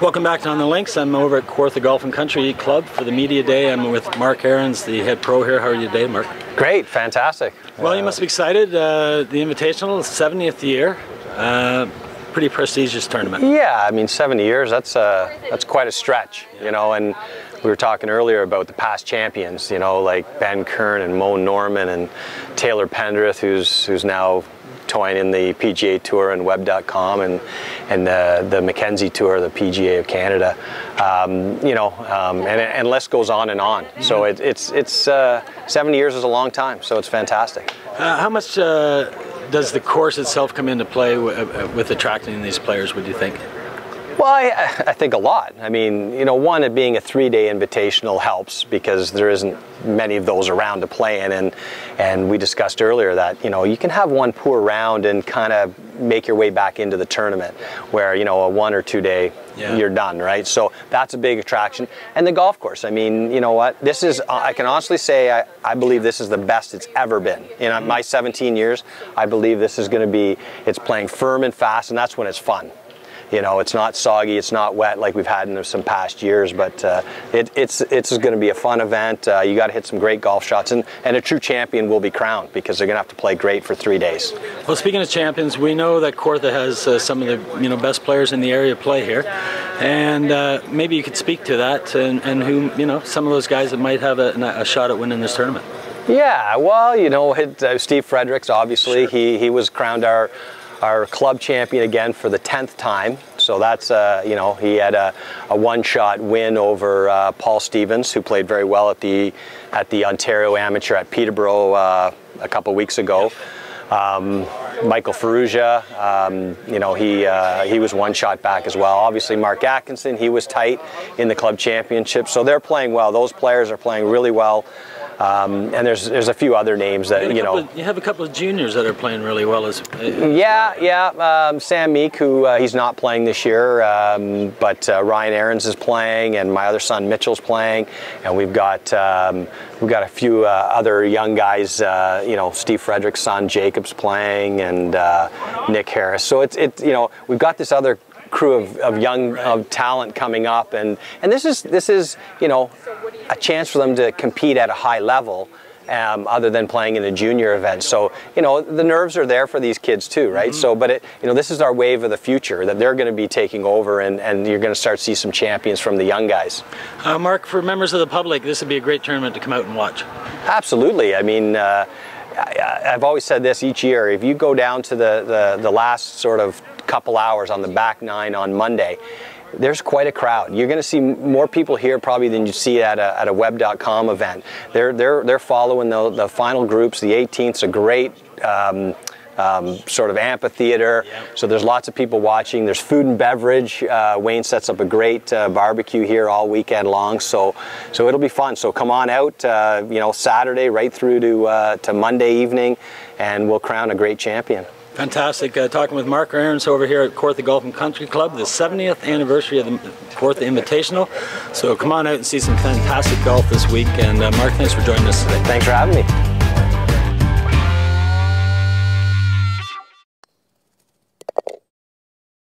Welcome back to On the Links. I'm over at Kawartha Golf and Country Club for the media day. I'm with Mark Ahrens, the head pro here. How are you today, Mark? Great, fantastic. Well, you must be excited. The Invitational, 70th year. Pretty prestigious tournament. Yeah, I mean, 70 years, that's quite a stretch, you know, and we were talking earlier about the past champions, you know, like Ben Kern and Mo Norman and Taylor Pendrith, who's now toying in the PGA Tour and Web.com and the Mackenzie Tour, the PGA of Canada, you know, and list goes on and on. So it's 70 years is a long time, so it's fantastic. How much does the course itself come into play with attracting these players, would you think? Well, I think a lot. I mean, you know, one, it being a 3-day invitational helps because there isn't many of those around to play in, and we discussed earlier that, you know, you can have one poor round and kind of make your way back into the tournament where, you know, a 1 or 2 day, you're done, right? So that's a big attraction. And the golf course, I mean, you know what, this is, I can honestly say, I believe this is the best it's ever been. In my 17 years, I believe this is going to be, it's playing firm and fast, and that's when it's fun. You know, it's not soggy, it's not wet like we've had in some past years, but it's going to be a fun event. You got to hit some great golf shots, and a true champion will be crowned because they're going to have to play great for 3 days. Well, speaking of champions, we know that Kawartha has some of the best players in the area play here, and maybe you could speak to that and who some of those guys that might have a shot at winning this tournament. Yeah, well, you know, Steve Fredericks, obviously, sure. he was crowned our club champion again for the 10th time. So that's, you know, he had a one-shot win over Paul Stevens, who played very well at the Ontario Amateur at Peterborough a couple weeks ago. Michael Ferrugia, you know, he was one shot back as well. Obviously, Mark Atkinson, he was tight in the club championship. So they're playing well. Those players are playing really well. And there's a few other names that, you know. You have a couple of juniors that are playing really well. Sam Meek, who he's not playing this year, but Ryan Ahrens is playing, and my other son Mitchell's playing, and we've got a few other young guys. You know, Steve Frederick's son Jacob's playing, and Nick Harris. So it's you know, we've got this other crew of young talent coming up, and this is you know, a chance for them to compete at a high level, other than playing in a junior event. So, you know, the nerves are there for these kids too, right? So, but you know, this is our wave of the future that they're going to be taking over, and you're going to start to see some champions from the young guys. Mark, for members of the public, this would be a great tournament to come out and watch. Absolutely. I mean, I've always said this each year. If you go down to the last sort of couple hours on the back nine on Monday, there's quite a crowd. You're going to see more people here probably than you see at a Web.com event. They're following the final groups. The 18th's a great sort of amphitheater, so there's lots of people watching. There's food and beverage. Wayne sets up a great barbecue here all weekend long, so it'll be fun. So come on out, you know, Saturday right through to Monday evening, and we'll crown a great champion. Fantastic. Talking with Mark Ahrens over here at Kawartha Golf and Country Club, the 70th anniversary of the Kawartha Invitational. So come on out and see some fantastic golf this week. And Mark, thanks for joining us today. Thanks for having me.